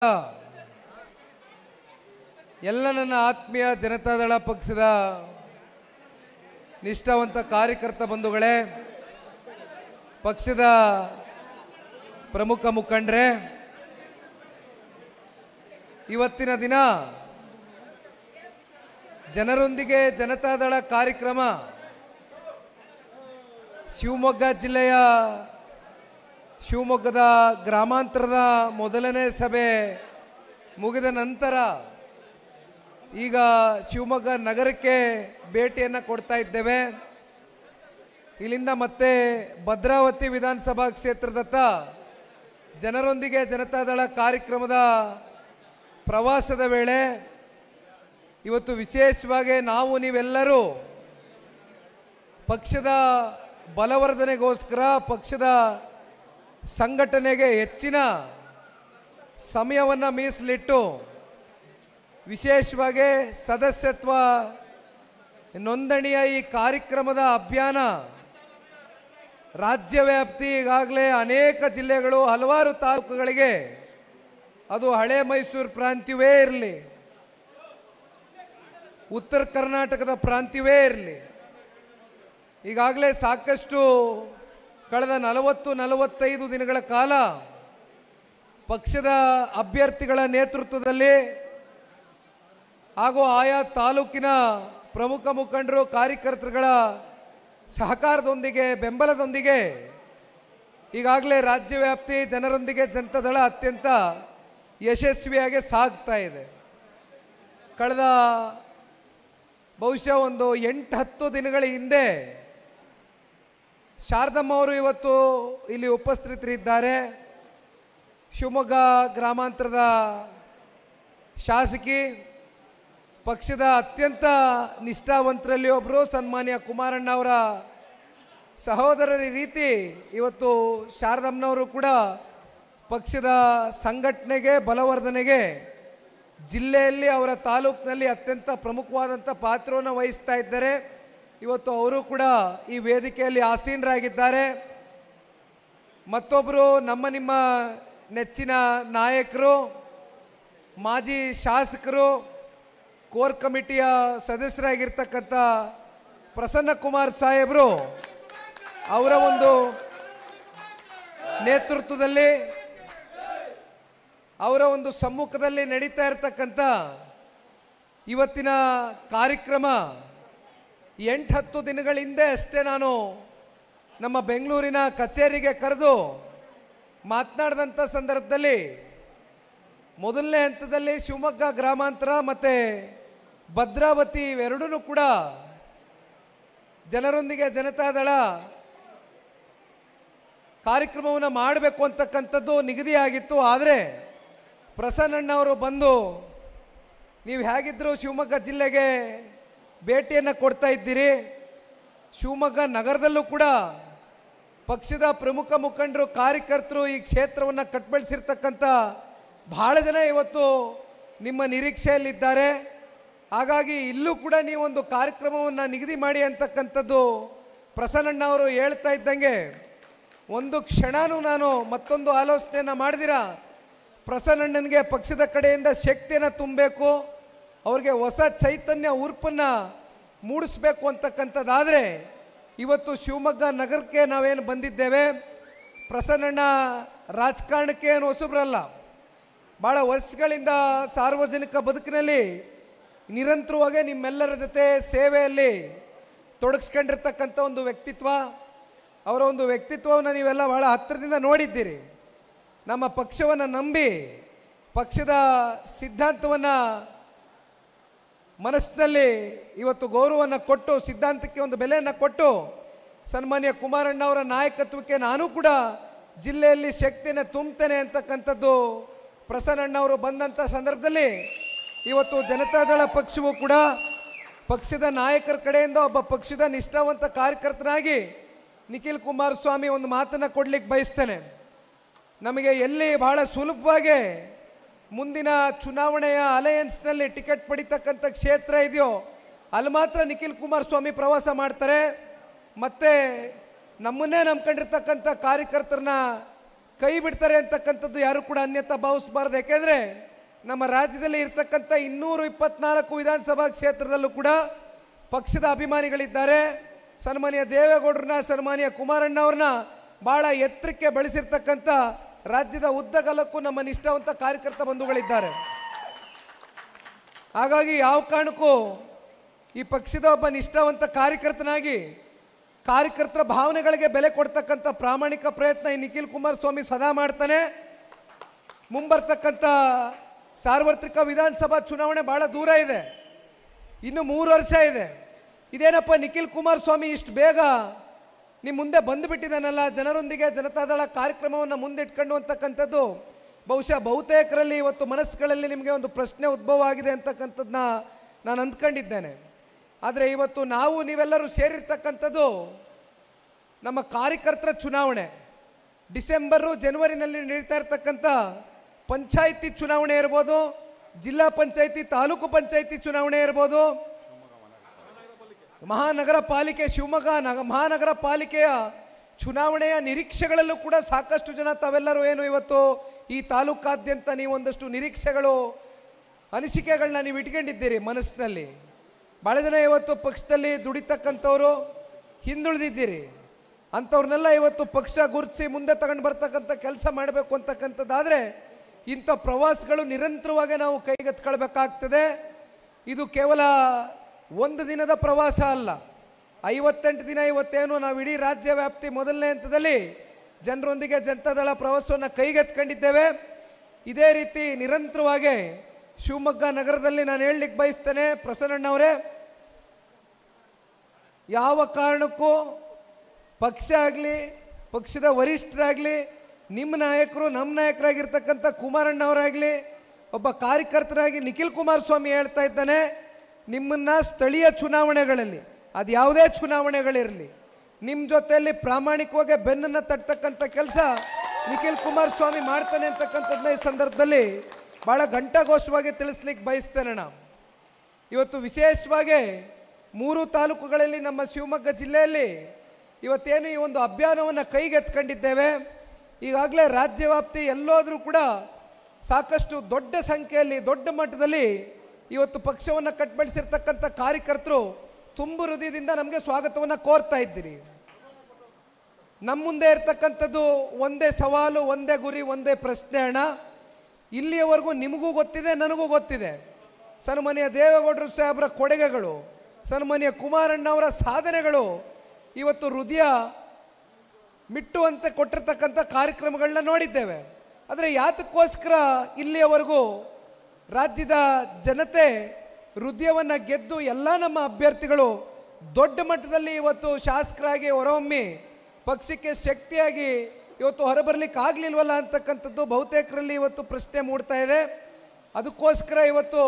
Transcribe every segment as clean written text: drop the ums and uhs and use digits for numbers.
ಎಲ್ಲ ನನ್ನ ಆತ್ಮೀಯ ಜನತಾದಳ ಪಕ್ಷದ ನಿಷ್ಠಾವಂತ ಕಾರ್ಯಕರ್ತ ಬಂಧುಗಳೇ, ಪಕ್ಷದ ಪ್ರಮುಖ ಮುಖಂಡರೇ, ಇವತ್ತಿನ ದಿನ ಜನರೊಂದಿಗೆ ಜನತಾದಳ ಕಾರ್ಯಕ್ರಮ ಶಿವಮೊಗ್ಗ ಜಿಲ್ಲೆಯ ಶಿವಮೊಗ್ಗದ ಗ್ರಾಮಾಂತರದ ಮೊದಲನೇ ಸಭೆ ಮುಗಿದ ನಂತರ ಈಗ ಶಿವಮೊಗ್ಗ ನಗರಕ್ಕೆ ಭೇಟಿಯನ್ನು ಕೊಡ್ತಾ ಇದ್ದೇವೆ. ಇಲ್ಲಿಂದ ಮತ್ತೆ ಭದ್ರಾವತಿ ವಿಧಾನಸಭಾ ಕ್ಷೇತ್ರದತ್ತ ಜನರೊಂದಿಗೆ ಜನತಾದಳ ಕಾರ್ಯಕ್ರಮದ ಪ್ರವಾಸದ ವೇಳೆ ಇವತ್ತು ವಿಶೇಷವಾಗಿ ನಾವು ನೀವೆಲ್ಲರೂ ಪಕ್ಷದ ಬಲವರ್ಧನೆಗೋಸ್ಕರ ಪಕ್ಷದ ಸಂಘಟನೆಗೆ ಹೆಚ್ಚಿನ ಸಮಯವನ್ನು ಮೀಸಲಿಟ್ಟು ವಿಶೇಷವಾಗಿ ಸದಸ್ಯತ್ವ ನೋಂದಣಿಯ ಈ ಕಾರ್ಯಕ್ರಮದ ಅಭಿಯಾನ ರಾಜ್ಯವ್ಯಾಪ್ತಿ ಈಗಾಗಲೇ ಅನೇಕ ಜಿಲ್ಲೆಗಳು ಹಲವಾರು ತಾಲೂಕುಗಳಿಗೆ, ಅದು ಹಳೆ ಮೈಸೂರು ಪ್ರಾಂತ್ಯವೇ ಇರಲಿ, ಉತ್ತರ ಕರ್ನಾಟಕದ ಪ್ರಾಂತ್ಯವೇ ಇರಲಿ, ಈಗಾಗಲೇ ಸಾಕಷ್ಟು ಕಳೆದ 40-45 ದಿನಗಳ ಕಾಲ ಪಕ್ಷದ ಅಭ್ಯರ್ಥಿಗಳ ನೇತೃತ್ವದಲ್ಲಿ ಹಾಗೂ ಆಯಾ ತಾಲೂಕಿನ ಪ್ರಮುಖ ಮುಖಂಡರು ಕಾರ್ಯಕರ್ತರುಗಳ ಸಹಕಾರದೊಂದಿಗೆ ಬೆಂಬಲದೊಂದಿಗೆ ಈಗಾಗಲೇ ರಾಜ್ಯವ್ಯಾಪ್ತಿ ಜನರೊಂದಿಗೆ ಜನತಾದಳ ಅತ್ಯಂತ ಯಶಸ್ವಿಯಾಗಿ ಸಾಗ್ತಾ ಇದೆ. ಕಳೆದ ಬಹುಶಃ ಒಂದು 8-10 ದಿನಗಳ ಹಿಂದೆ ಶಾರದಮ್ಮ ಅವರು ಇವತ್ತು ಇಲ್ಲಿ ಉಪಸ್ಥಿತರಿದ್ದಾರೆ. ಶಿವಮೊಗ್ಗ ಗ್ರಾಮಾಂತರದ ಶಾಸಕಿ, ಪಕ್ಷದ ಅತ್ಯಂತ ನಿಷ್ಠಾವಂತರಲ್ಲಿ ಒಬ್ಬರು, ಸನ್ಮಾನ್ಯ ಕುಮಾರಣ್ಣ ಅವರ ಸಹೋದರರ ರೀತಿ ಇವತ್ತು ಶಾರದಮ್ಮನವರು ಕೂಡ ಪಕ್ಷದ ಸಂಘಟನೆಗೆ ಬಲವರ್ಧನೆಗೆ ಜಿಲ್ಲೆಯಲ್ಲಿ ಅವರ ತಾಲೂಕಿನಲ್ಲಿ ಅತ್ಯಂತ ಪ್ರಮುಖವಾದಂಥ ಪಾತ್ರವನ್ನು ವಹಿಸ್ತಾ ಇದ್ದಾರೆ. ಇವತ್ತು ಅವರು ಕೂಡ ಈ ವೇದಿಕೆಯಲ್ಲಿ ಆಸೀನರಾಗಿದ್ದಾರೆ. ಮತ್ತೊಬ್ಬರು ನಮ್ಮ ನಿಮ್ಮ ನೆಚ್ಚಿನ ನಾಯಕರು, ಮಾಜಿ ಶಾಸಕರು, ಕೋರ್ ಕಮಿಟಿಯ ಸದಸ್ಯರಾಗಿರ್ತಕ್ಕಂಥ ಪ್ರಸನ್ನ ಕುಮಾರ್ ಸಾಹೇಬರು ಅವರ ಒಂದು ನೇತೃತ್ವದಲ್ಲಿ, ಅವರ ಒಂದು ಸಮ್ಮುಖದಲ್ಲಿ ನಡೀತಾ ಇರತಕ್ಕಂಥ ಇವತ್ತಿನ ಕಾರ್ಯಕ್ರಮ 8-10 ದಿನಗಳ ಹಿಂದೆ ಅಷ್ಟೇ ನಾನು ನಮ್ಮ ಬೆಂಗಳೂರಿನ ಕಚೇರಿಗೆ ಕರೆದು ಮಾತನಾಡಿದಂಥ ಸಂದರ್ಭದಲ್ಲಿ ಮೊದಲನೇ ಹಂತದಲ್ಲಿ ಶಿವಮೊಗ್ಗ ಗ್ರಾಮಾಂತರ ಮತ್ತು ಭದ್ರಾವತಿ ಇವೆರಡೂ ಕೂಡ ಜನರೊಂದಿಗೆ ಜನತಾದಳ ಕಾರ್ಯಕ್ರಮವನ್ನು ಮಾಡಬೇಕು ಅಂತಕ್ಕಂಥದ್ದು ನಿಗದಿಯಾಗಿತ್ತು. ಆದರೆ ಪ್ರಸನ್ನಣ್ಣವರು ಬಂದು ನೀವು ಹೇಗಿದ್ದರೂ ಶಿವಮೊಗ್ಗ ಜಿಲ್ಲೆಗೆ ಭೇಟಿಯನ್ನು ಕೊಡ್ತಾ ಇದ್ದೀರಿ, ಶಿವಮೊಗ್ಗ ನಗರದಲ್ಲೂ ಕೂಡ ಪಕ್ಷದ ಪ್ರಮುಖ ಮುಖಂಡರು ಕಾರ್ಯಕರ್ತರು ಈ ಕ್ಷೇತ್ರವನ್ನು ಕಟ್ಬೆಳೆಸಿರ್ತಕ್ಕಂಥ ಬಹಳ ಜನ ಇವತ್ತು ನಿಮ್ಮ ನಿರೀಕ್ಷೆಯಲ್ಲಿದ್ದಾರೆ. ಹಾಗಾಗಿ ಇಲ್ಲೂ ಕೂಡ ನೀವೊಂದು ಕಾರ್ಯಕ್ರಮವನ್ನು ನಿಗದಿ ಮಾಡಿ ಅಂತಕ್ಕಂಥದ್ದು ಪ್ರಸನ್ನಣ್ಣ ಅವರು ಹೇಳ್ತಾ ಇದ್ದಂಗೆ ಒಂದು ಕ್ಷಣನೂ ನಾನು ಮತ್ತೊಂದು ಆಲೋಚನೆಯನ್ನು ಮಾಡಿದಿರ ಪ್ರಸನ್ನಣ್ಣನಿಗೆ ಪಕ್ಷದ ಕಡೆಯಿಂದ ಶಕ್ತಿಯನ್ನು ತುಂಬಬೇಕು, ಅವ್ರಿಗೆ ಹೊಸ ಚೈತನ್ಯ ಉರುಪನ್ನು ಮೂಡಿಸ್ಬೇಕು ಅಂತಕ್ಕಂಥದ್ದಾದರೆ ಇವತ್ತು ಶಿವಮೊಗ್ಗ ನಗರಕ್ಕೆ ನಾವೇನು ಬಂದಿದ್ದೇವೆ, ಪ್ರಸನ್ನಣ್ಣ ರಾಜಕಾರಣಕ್ಕೆ ಏನು ಹೊಸಬ್ರಲ್ಲ, ಭಾಳ ವರ್ಷಗಳಿಂದ ಸಾರ್ವಜನಿಕ ಬದುಕಿನಲ್ಲಿ ನಿರಂತರವಾಗಿ ನಿಮ್ಮೆಲ್ಲರ ಜೊತೆ ಸೇವೆಯಲ್ಲಿ ತೊಡಗಿಸ್ಕೊಂಡಿರ್ತಕ್ಕಂಥ ಒಂದು ವ್ಯಕ್ತಿತ್ವ. ಅವರ ಒಂದು ವ್ಯಕ್ತಿತ್ವವನ್ನು ನೀವೆಲ್ಲ ಭಾಳ ಹತ್ತಿರದಿಂದ ನೋಡಿದ್ದೀರಿ. ನಮ್ಮ ಪಕ್ಷವನ್ನು ನಂಬಿ ಪಕ್ಷದ ಸಿದ್ಧಾಂತವನ್ನು ಮನಸ್ಸಿನಲ್ಲಿ ಇವತ್ತು ಗೌರವವನ್ನು ಕೊಟ್ಟು ಸಿದ್ಧಾಂತಕ್ಕೆ ಒಂದು ಬೆಲೆಯನ್ನು ಕೊಟ್ಟು ಸನ್ಮಾನ್ಯ ಕುಮಾರಣ್ಣ ಅವರ ನಾಯಕತ್ವಕ್ಕೆ ನಾನು ಕೂಡ ಜಿಲ್ಲೆಯಲ್ಲಿ ಶಕ್ತಿಯನ್ನು ತುಂಬುತ್ತೇನೆ ಅಂತಕ್ಕಂಥದ್ದು ಪ್ರಸನ್ನಣ್ಣವರು ಬಂದಂಥ ಸಂದರ್ಭದಲ್ಲಿ ಇವತ್ತು ಜನತಾದಳ ಪಕ್ಷವು ಕೂಡ ಪಕ್ಷದ ನಾಯಕರ ಕಡೆಯಿಂದ ಒಬ್ಬ ಪಕ್ಷದ ನಿಷ್ಠಾವಂತ ಕಾರ್ಯಕರ್ತನಾಗಿ ನಿಖಿಲ್ ಕುಮಾರಸ್ವಾಮಿ ಒಂದು ಮಾತನ್ನು ಕೊಡಲಿಕ್ಕೆ ಬಯಸ್ತೇನೆ. ನಮಗೆ ಎಲ್ಲಿ ಬಹಳ ಸುಲಭವಾಗಿ ಮುಂದಿನ ಚುನಾವಣೆಯ ಅಲಯನ್ಸ್ನಲ್ಲಿ ಟಿಕೆಟ್ ಪಡಿತಕ್ಕಂಥ ಕ್ಷೇತ್ರ ಇದೆಯೋ ಅಲ್ಲಿ ಮಾತ್ರ ನಿಖಿಲ್ ಕುಮಾರಸ್ವಾಮಿ ಪ್ರವಾಸ ಮಾಡ್ತಾರೆ. ಮತ್ತು ನಮ್ಮನ್ನೇ ನಂಬ್ಕೊಂಡಿರ್ತಕ್ಕಂಥ ಕಾರ್ಯಕರ್ತರನ್ನ ಕೈ ಬಿಡ್ತಾರೆ ಅಂತಕ್ಕಂಥದ್ದು ಯಾರು ಕೂಡ ಅನ್ಯತಾ ಭಾವಿಸಬಾರ್ದು. ಯಾಕೆಂದರೆ ನಮ್ಮ ರಾಜ್ಯದಲ್ಲಿ ಇರ್ತಕ್ಕಂಥ 224 ವಿಧಾನಸಭಾ ಕ್ಷೇತ್ರದಲ್ಲೂ ಕೂಡ ಪಕ್ಷದ ಅಭಿಮಾನಿಗಳಿದ್ದಾರೆ. ಸನ್ಮಾನ್ಯ ದೇವೇಗೌಡರನ್ನ, ಸನ್ಮಾನ್ಯ ಕುಮಾರಣ್ಣವ್ರನ್ನ ಭಾಳ ಎತ್ತರಕ್ಕೆ ಬೆಳೆಸಿರ್ತಕ್ಕಂಥ ರಾಜ್ಯದ ಉದ್ದಗಲಕ್ಕೂ ನಮ್ಮ ನಿಷ್ಠಾವಂತ ಕಾರ್ಯಕರ್ತ ಬಂಧುಗಳಿದ್ದಾರೆ. ಹಾಗಾಗಿ ಯಾವ ಕಾರಣಕ್ಕೂ ಈ ಪಕ್ಷದ ಒಬ್ಬ ನಿಷ್ಠಾವಂತ ಕಾರ್ಯಕರ್ತನಾಗಿ ಕಾರ್ಯಕರ್ತರ ಭಾವನೆಗಳಿಗೆ ಬೆಲೆ ಕೊಡ್ತಕ್ಕಂಥ ಪ್ರಾಮಾಣಿಕ ಪ್ರಯತ್ನ ಈ ನಿಖಿಲ್ ಕುಮಾರಸ್ವಾಮಿ ಸದಾ ಮಾಡ್ತಾನೆ. ಮುಂಬರ್ತಕ್ಕಂಥ ಸಾರ್ವತ್ರಿಕ ವಿಧಾನಸಭಾ ಚುನಾವಣೆ ಭಾಳ ದೂರ ಇದೆ, ಇನ್ನು 3 ವರ್ಷ ಇದೆ. ಇದೇನಪ್ಪ ನಿಖಿಲ್ ಕುಮಾರಸ್ವಾಮಿ ಇಷ್ಟು ಬೇಗ ನಿಮ್ಮ ಮುಂದೆ ಬಂದುಬಿಟ್ಟಿದ್ದಾನಲ್ಲ, ಜನರೊಂದಿಗೆ ಜನತಾದಳ ಕಾರ್ಯಕ್ರಮವನ್ನು ಮುಂದಿಟ್ಕೊಂಡು ಅಂತಕ್ಕಂಥದ್ದು ಬಹುಶಃ ಬಹುತೇಕರಲ್ಲಿ ಇವತ್ತು ಮನಸ್ಸುಗಳಲ್ಲಿ ನಿಮಗೆ ಒಂದು ಪ್ರಶ್ನೆ ಉದ್ಭವ ಆಗಿದೆ ಅಂತಕ್ಕಂಥದ್ದನ್ನ ನಾನು ಅಂದ್ಕೊಂಡಿದ್ದೇನೆ. ಆದರೆ ಇವತ್ತು ನಾವು ನೀವೆಲ್ಲರೂ ಸೇರಿರ್ತಕ್ಕಂಥದ್ದು ನಮ್ಮ ಕಾರ್ಯಕರ್ತರ ಚುನಾವಣೆ. ಡಿಸೆಂಬರು ಜನವರಿನಲ್ಲಿ ನಡೀತಾ ಇರ್ತಕ್ಕಂಥ ಪಂಚಾಯಿತಿ ಚುನಾವಣೆ ಇರ್ಬೋದು, ಜಿಲ್ಲಾ ಪಂಚಾಯಿತಿ, ತಾಲೂಕು ಪಂಚಾಯಿತಿ ಚುನಾವಣೆ ಇರ್ಬೋದು, ಮಹಾನಗರ ಪಾಲಿಕೆ, ಶಿವಮೊಗ್ಗ ಮಹಾನಗರ ಪಾಲಿಕೆಯ ಚುನಾವಣೆಯ ನಿರೀಕ್ಷೆಗಳಲ್ಲೂ ಕೂಡ ಸಾಕಷ್ಟು ಜನ ತಾವೆಲ್ಲರೂ ಏನು ಇವತ್ತು ಈ ತಾಲೂಕಾದ್ಯಂತ ನೀವು ಒಂದಷ್ಟು ನಿರೀಕ್ಷೆಗಳು, ಅನಿಸಿಕೆಗಳನ್ನ ನೀವು ಇಟ್ಕೊಂಡಿದ್ದೀರಿ ಮನಸ್ಸಿನಲ್ಲಿ. ಭಾಳ ಜನ ಇವತ್ತು ಪಕ್ಷದಲ್ಲಿ ದುಡಿತಕ್ಕಂಥವ್ರು ಹಿಂದುಳಿದಿದ್ದೀರಿ. ಅಂಥವ್ರನ್ನೆಲ್ಲ ಇವತ್ತು ಪಕ್ಷ ಗುರುತಿಸಿ ಮುಂದೆ ತಗೊಂಡು ಬರ್ತಕ್ಕಂಥ ಕೆಲಸ ಮಾಡಬೇಕು ಅಂತಕ್ಕಂಥದ್ದಾದರೆ ಇಂಥ ಪ್ರವಾಸಗಳು ನಿರಂತರವಾಗಿ ನಾವು ಕೈಗೆತ್ಕೊಳ್ಬೇಕಾಗ್ತದೆ. ಇದು ಕೇವಲ ಒಂದು ದಿನದ ಪ್ರವಾಸ ಅಲ್ಲ, 58 ದಿನ ಇವತ್ತೇನು ನಾವು ಇಡೀ ರಾಜ್ಯ ವ್ಯಾಪ್ತಿ ಮೊದಲನೇ ಹಂತದಲ್ಲಿ ಜನರೊಂದಿಗೆ ಜನತಾದಳ ಪ್ರವಾಸವನ್ನು ಕೈಗೆತ್ಕೊಂಡಿದ್ದೇವೆ. ಇದೇ ರೀತಿ ನಿರಂತರವಾಗಿ ಶಿವಮೊಗ್ಗ ನಗರದಲ್ಲಿ ನಾನು ಹೇಳಲಿಕ್ಕೆ ಬಯಸ್ತೇನೆ, ಪ್ರಸನ್ನಣ್ಣವರೇ, ಯಾವ ಕಾರಣಕ್ಕೂ ಪಕ್ಷ ಆಗಲಿ, ಪಕ್ಷದ ವರಿಷ್ಠರಾಗಲಿ, ನಿಮ್ಮ ನಾಯಕರು, ನಮ್ಮ ನಾಯಕರಾಗಿರ್ತಕ್ಕಂಥ ಕುಮಾರಣ್ಣವರಾಗಲಿ, ಒಬ್ಬ ಕಾರ್ಯಕರ್ತರಾಗಿ ನಿಖಿಲ್ ಕುಮಾರಸ್ವಾಮಿ ಹೇಳ್ತಾ ಇದ್ದಾನೆ, ನಿಮ್ಮನ್ನು ಸ್ಥಳೀಯ ಚುನಾವಣೆಗಳಲ್ಲಿ, ಅದು ಯಾವುದೇ ಚುನಾವಣೆಗಳಿರಲಿ, ನಿಮ್ಮ ಜೊತೆಯಲ್ಲಿ ಪ್ರಾಮಾಣಿಕವಾಗಿ ಬೆನ್ನನ್ನು ತಟ್ಟತಕ್ಕಂಥ ಕೆಲಸ ನಿಖಿಲ್ ಕುಮಾರಸ್ವಾಮಿ ಮಾಡ್ತಾನೆ ಅಂತಕ್ಕಂಥದ್ದನ್ನ ಈ ಸಂದರ್ಭದಲ್ಲಿ ಭಾಳ ಘಂಟಾಘೋಷವಾಗಿ ತಿಳಿಸ್ಲಿಕ್ಕೆ ಬಯಸ್ತೇನೆ. ನಾನು ಇವತ್ತು ವಿಶೇಷವಾಗಿ 3 ತಾಲೂಕುಗಳಲ್ಲಿ ನಮ್ಮ ಶಿವಮೊಗ್ಗ ಜಿಲ್ಲೆಯಲ್ಲಿ ಇವತ್ತೇನು ಈ ಒಂದು ಅಭಿಯಾನವನ್ನು ಕೈಗೆತ್ಕೊಂಡಿದ್ದೇವೆ. ಈಗಾಗಲೇ ರಾಜ್ಯ ವ್ಯಾಪ್ತಿ ಎಲ್ಲೋದ್ರೂ ಕೂಡ ಸಾಕಷ್ಟು ದೊಡ್ಡ ಸಂಖ್ಯೆಯಲ್ಲಿ, ದೊಡ್ಡ ಮಟ್ಟದಲ್ಲಿ ಇವತ್ತು ಪಕ್ಷವನ್ನು ಕಟ್ಬೆಳೆಸಿರ್ತಕ್ಕಂಥ ಕಾರ್ಯಕರ್ತರು ತುಂಬು ಹೃದಯದಿಂದ ನಮಗೆ ಸ್ವಾಗತವನ್ನು ಕೋರ್ತಾ ಇದ್ದೀರಿ. ನಮ್ಮ ಮುಂದೆ ಇರ್ತಕ್ಕಂಥದ್ದು ಒಂದೇ ಸವಾಲು, ಒಂದೇ ಗುರಿ, ಒಂದೇ ಪ್ರಶ್ನೆ ಅಣ್ಣ. ಇಲ್ಲಿಯವರೆಗೂ ನಿಮಗೂ ಗೊತ್ತಿದೆ, ನನಗೂ ಗೊತ್ತಿದೆ, ಸನ್ಮಾನ್ಯ ದೇವೇಗೌಡರು ಸಾಹೇಬರ ಕೊಡುಗೆಗಳು, ಸನ್ಮಾನ್ಯ ಕುಮಾರಣ್ಣವರ ಸಾಧನೆಗಳು ಇವತ್ತು ಹೃದಯ ಮಿಟ್ಟುವಂತೆ ಕೊಟ್ಟಿರ್ತಕ್ಕಂಥ ಕಾರ್ಯಕ್ರಮಗಳನ್ನ ನೋಡಿದ್ದೇವೆ. ಆದರೆ ಯಾತಕ್ಕೋಸ್ಕರ ಇಲ್ಲಿಯವರೆಗೂ ರಾಜ್ಯದ ಜನತೆ ಹೃದಯವನ್ನು ಗೆದ್ದು ಎಲ್ಲ ನಮ್ಮ ಅಭ್ಯರ್ಥಿಗಳು ದೊಡ್ಡ ಮಟ್ಟದಲ್ಲಿ ಇವತ್ತು ಶಾಸಕರಾಗಿ ಹೊರಹೊಮ್ಮಿ ಪಕ್ಷಕ್ಕೆ ಶಕ್ತಿಯಾಗಿ ಇವತ್ತು ಹೊರಬರಲಿಕ್ಕೆ ಆಗಲಿಲ್ವಲ್ಲ ಅಂತಕ್ಕಂಥದ್ದು ಬಹುತೇಕರಲ್ಲಿ ಇವತ್ತು ಪ್ರಶ್ನೆ ಮೂಡ್ತಾ ಇದೆ. ಅದಕ್ಕೋಸ್ಕರ ಇವತ್ತು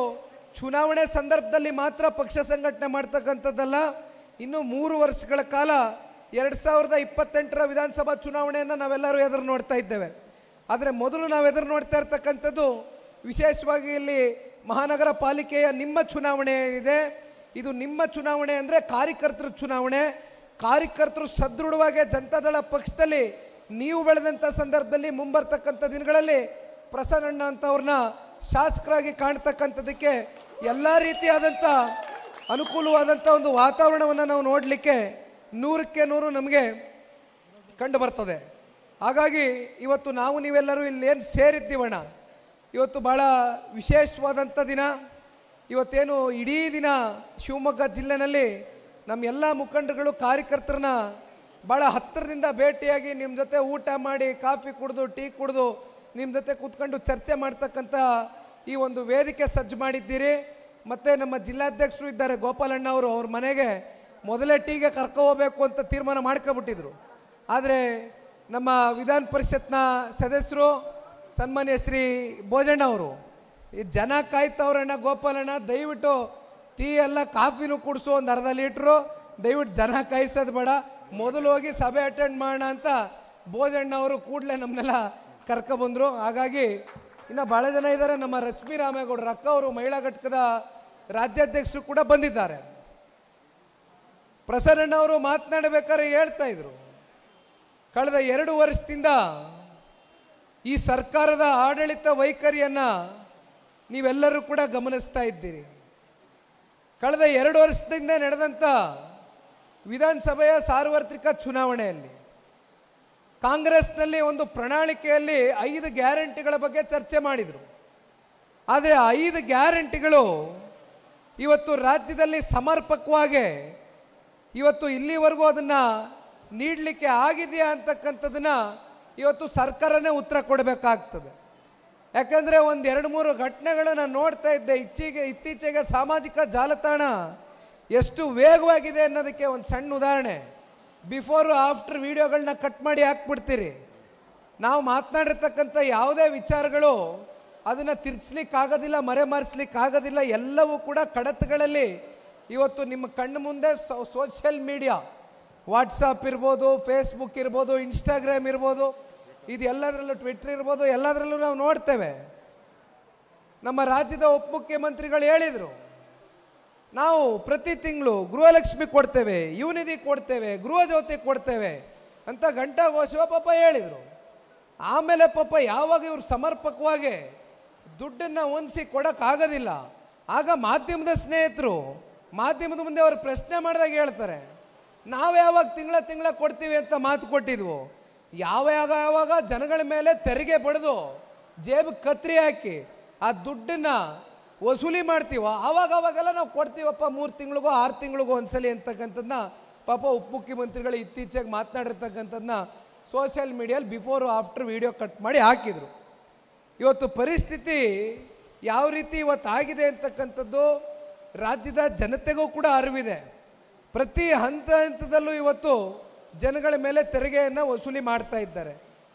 ಚುನಾವಣೆ ಸಂದರ್ಭದಲ್ಲಿ ಮಾತ್ರ ಪಕ್ಷ ಸಂಘಟನೆ ಮಾಡ್ತಕ್ಕಂಥದ್ದಲ್ಲ, ಇನ್ನು 3 ವರ್ಷಗಳ ಕಾಲ 2028ರ ವಿಧಾನಸಭಾ ಚುನಾವಣೆಯನ್ನು ನಾವೆಲ್ಲರೂ ಎದುರು ನೋಡ್ತಾ ಇದ್ದೇವೆ. ಆದರೆ ಮೊದಲು ನಾವು ಎದುರು ನೋಡ್ತಾ ಇರ್ತಕ್ಕಂಥದ್ದು ವಿಶೇಷವಾಗಿ ಇಲ್ಲಿ ಮಹಾನಗರ ಪಾಲಿಕೆಯ ನಿಮ್ಮ ಚುನಾವಣೆ ಇದೆ. ಇದು ನಿಮ್ಮ ಚುನಾವಣೆ ಅಂದರೆ ಕಾರ್ಯಕರ್ತರ ಚುನಾವಣೆ. ಕಾರ್ಯಕರ್ತರು ಸದೃಢವಾಗಿ ಜನತಾದಳ ಪಕ್ಷದಲ್ಲಿ ನೀವು ಬೆಳೆದಂಥ ಸಂದರ್ಭದಲ್ಲಿ ಮುಂಬರ್ತಕ್ಕಂಥ ದಿನಗಳಲ್ಲಿ ಪ್ರಸನ್ನಣ್ಣ ಅಂತವ್ರನ್ನ ಶಾಸಕರಾಗಿ ಕಾಣ್ತಕ್ಕಂಥದ್ದಕ್ಕೆ ಎಲ್ಲ ರೀತಿಯಾದಂಥ ಅನುಕೂಲವಾದಂಥ ಒಂದು ವಾತಾವರಣವನ್ನು ನಾವು ನೋಡಲಿಕ್ಕೆ 100ಕ್ಕೆ 100 ನಮಗೆ ಕಂಡು ಬರ್ತದೆ. ಹಾಗಾಗಿ ಇವತ್ತು ನಾವು ನೀವೆಲ್ಲರೂ ಇಲ್ಲಿ ಏನು ಸೇರಿದ್ದೀವಣ್ಣ, ಇವತ್ತು ಭಾಳ ವಿಶೇಷವಾದಂಥ ದಿನ. ಇವತ್ತೇನು ಇಡೀ ದಿನ ಶಿವಮೊಗ್ಗ ಜಿಲ್ಲೆನಲ್ಲಿ ನಮ್ಮ ಎಲ್ಲ ಮುಖಂಡರುಗಳು ಕಾರ್ಯಕರ್ತರನ್ನ ಭಾಳ ಹತ್ತಿರದಿಂದ ಭೇಟಿಯಾಗಿ ನಿಮ್ಮ ಜೊತೆ ಊಟ ಮಾಡಿ, ಕಾಫಿ ಕುಡಿದು, ಟೀ ಕುಡಿದು, ನಿಮ್ಮ ಜೊತೆ ಕೂತ್ಕೊಂಡು ಚರ್ಚೆ ಮಾಡ್ತಕ್ಕಂಥ ಈ ಒಂದು ವೇದಿಕೆ ಸಜ್ಜು ಮಾಡಿದ್ದೀರಿ. ಮತ್ತು ನಮ್ಮ ಜಿಲ್ಲಾಧ್ಯಕ್ಷರು ಇದ್ದಾರೆ ಗೋಪಾಲಣ್ಣ ಅವರು, ಅವ್ರ ಮನೆಗೆ ಮೊದಲೇ ಟೀಗೆ ಕರ್ಕೋಬೇಕು ಅಂತ ತೀರ್ಮಾನ ಮಾಡ್ಕೊಬಿಟ್ಟಿದ್ರು. ಆದರೆ ನಮ್ಮ ವಿಧಾನ ಪರಿಷತ್ನ ಸದಸ್ಯರು ಸನ್ಮಾನ್ಯ ಶ್ರೀ ಭೋಜಣ್ಣ ಅವರು, ಈ ಜನ ಕಾಯ್ತವ್ರಣ್ಣ ಗೋಪಾಲಣ್ಣ, ದಯವಿಟ್ಟು ಟೀ ಎಲ್ಲ ಕಾಫಿನೂ ಕುಡಿಸು, ಒಂದು ಅರ್ಧ ಲೀಟ್ರು, ದಯವಿಟ್ಟು ಜನ ಕಾಯಿಸೋದು ಬೇಡ, ಮೊದಲು ಹೋಗಿ ಸಭೆ ಅಟೆಂಡ್ ಮಾಡೋಣ ಅಂತ ಭೋಜಣ್ಣ ಅವರು ಕೂಡಲೇ ನಮ್ಮನ್ನೆಲ್ಲ ಕರ್ಕೊಬಂದರು. ಹಾಗಾಗಿ ಇನ್ನು ಭಾಳ ಜನ ಇದ್ದಾರೆ. ನಮ್ಮ ರಶ್ಮಿ ರಾಮೇಗೌಡರು ಅಕ್ಕ ಅವರು ಮಹಿಳಾ ಘಟಕದ ರಾಜ್ಯಾಧ್ಯಕ್ಷರು ಕೂಡ ಬಂದಿದ್ದಾರೆ. ಪ್ರಸನ್ನಣ್ಣ ಅವರು ಮಾತನಾಡಬೇಕಾದ್ರೆ ಹೇಳ್ತಾ ಇದ್ರು, ಕಳೆದ 2 ವರ್ಷದಿಂದ ಈ ಸರ್ಕಾರದ ಆಡಳಿತ ವೈಖರಿಯನ್ನು ನೀವೆಲ್ಲರೂ ಕೂಡ ಗಮನಿಸ್ತಾ ಇದ್ದೀರಿ. ಕಳೆದ 2 ವರ್ಷದಿಂದ ನಡೆದಂಥ ವಿಧಾನಸಭೆಯ ಸಾರ್ವತ್ರಿಕ ಚುನಾವಣೆಯಲ್ಲಿ ಕಾಂಗ್ರೆಸ್ನಲ್ಲಿ ಒಂದು ಪ್ರಣಾಳಿಕೆಯಲ್ಲಿ 5 ಗ್ಯಾರಂಟಿಗಳ ಬಗ್ಗೆ ಚರ್ಚೆ ಮಾಡಿದರು. ಆದರೆ 5 ಗ್ಯಾರಂಟಿಗಳು ಇವತ್ತು ರಾಜ್ಯದಲ್ಲಿ ಸಮರ್ಪಕವಾಗಿ ಇವತ್ತು ಇಲ್ಲಿವರೆಗೂ ಅದನ್ನು ನೀಡಲಿಕ್ಕೆ ಆಗಿದೆಯಾ ಅಂತಕ್ಕಂಥದ್ದನ್ನು ಇವತ್ತು ಸರ್ಕಾರನೇ ಉತ್ತರ ಕೊಡಬೇಕಾಗ್ತದೆ. ಯಾಕಂದರೆ 1-2-3 ಘಟನೆಗಳು ನಾನು ನೋಡ್ತಾ ಇದ್ದೆ. ಇತ್ತೀಚೆಗೆ ಸಾಮಾಜಿಕ ಜಾಲತಾಣ ಎಷ್ಟು ವೇಗವಾಗಿದೆ ಅನ್ನೋದಕ್ಕೆ ಒಂದು ಸಣ್ಣ ಉದಾಹರಣೆ. ಬಿಫೋರು ಆಫ್ಟರ್ ವಿಡಿಯೋಗಳನ್ನ ಕಟ್ ಮಾಡಿ ಹಾಕ್ಬಿಡ್ತೀರಿ. ನಾವು ಮಾತನಾಡಿರ್ತಕ್ಕಂಥ ಯಾವುದೇ ವಿಚಾರಗಳು ಅದನ್ನು ತಿರ್ಗಿಸ್ಲಿಕ್ಕಾಗೋದಿಲ್ಲ, ಮರೆಮಾರಿಸ್ಲಿಕ್ಕಾಗೋದಿಲ್ಲ. ಎಲ್ಲವೂ ಕೂಡ ಕಡತಗಳಲ್ಲಿ ಇವತ್ತು ನಿಮ್ಮ ಕಣ್ಣು ಮುಂದೆ ಸೋಷಿಯಲ್ ಮೀಡಿಯಾ, ವಾಟ್ಸಪ್ ಇರ್ಬೋದು, ಫೇಸ್ಬುಕ್ ಇರ್ಬೋದು, ಇನ್ಸ್ಟಾಗ್ರಾಮ್ ಇರ್ಬೋದು, ಇದು ಎಲ್ಲದರಲ್ಲೂ, ಟ್ವಿಟರ್ ಇರ್ಬೋದು, ಎಲ್ಲದರಲ್ಲೂ ನಾವು ನೋಡ್ತೇವೆ. ನಮ್ಮ ರಾಜ್ಯದ ಉಪಮುಖ್ಯಮಂತ್ರಿಗಳು ಹೇಳಿದರು, ನಾವು ಪ್ರತಿ ತಿಂಗಳು ಗೃಹಲಕ್ಷ್ಮಿ ಕೊಡ್ತೇವೆ, ಯುವನಿಧಿ ಕೊಡ್ತೇವೆ, ಗೃಹಜ್ಯೋತಿ ಕೊಡ್ತೇವೆ ಅಂತ ಘಂಟಾಘೋಷ ಪಾಪ ಹೇಳಿದರು. ಆಮೇಲೆ ಪಾಪ ಯಾವಾಗ ಇವರು ಸಮರ್ಪಕವಾಗಿ ದುಡ್ಡನ್ನು ಹೊಂದಿಸಿ ಕೊಡೋಕ್ಕಾಗೋದಿಲ್ಲ, ಆಗ ಮಾಧ್ಯಮದ ಸ್ನೇಹಿತರು ಮಾಧ್ಯಮದ ಮುಂದೆ ಅವರು ಪ್ರಶ್ನೆ ಮಾಡಿದಾಗ ಹೇಳ್ತಾರೆ, ನಾವು ಯಾವಾಗ ತಿಂಗಳ ಕೊಡ್ತೀವಿ ಅಂತ ಮಾತು ಕೊಟ್ಟಿದ್ವು, ಯಾವಾಗ ಜನಗಳ ಮೇಲೆ ತೆರಿಗೆ ಪಡೆದು ಜೇಬು ಕತ್ರಿ ಹಾಕಿ ಆ ದುಡ್ಡನ್ನು ವಸೂಲಿ ಮಾಡ್ತೀವೋ ಅವಾಗೆಲ್ಲ ನಾವು ಕೊಡ್ತೀವಪ್ಪ 3 ತಿಂಗಳಿಗೋ 6 ತಿಂಗಳಿಗೋ ಒಂದ್ಸಲಿ ಅಂತಕ್ಕಂಥದ್ದನ್ನ ಪಾಪ ಉಪಮುಖ್ಯಮಂತ್ರಿಗಳು ಇತ್ತೀಚೆಗೆ ಮಾತನಾಡಿರ್ತಕ್ಕಂಥದ್ದನ್ನ ಸೋಷಿಯಲ್ ಮೀಡಿಯಲ್ಲಿ ಬಿಫೋರು ಆಫ್ಟರ್ ವಿಡಿಯೋ ಕಟ್ ಮಾಡಿ ಹಾಕಿದರು. ಇವತ್ತು ಪರಿಸ್ಥಿತಿ ಯಾವ ರೀತಿ ಇವತ್ತು ಆಗಿದೆ ಅಂತಕ್ಕಂಥದ್ದು ರಾಜ್ಯದ ಜನತೆಗೂ ಕೂಡ ಅರಿವಿದೆ. ಪ್ರತಿ ಹಂತದಲ್ಲೂ ಇವತ್ತು ಜನಗಳ ಮೇಲೆ ತೆರಿಗೆಯನ್ನು ವಸೂಲಿ ಮಾಡ್ತಾ ಇದ್ದಾರೆ.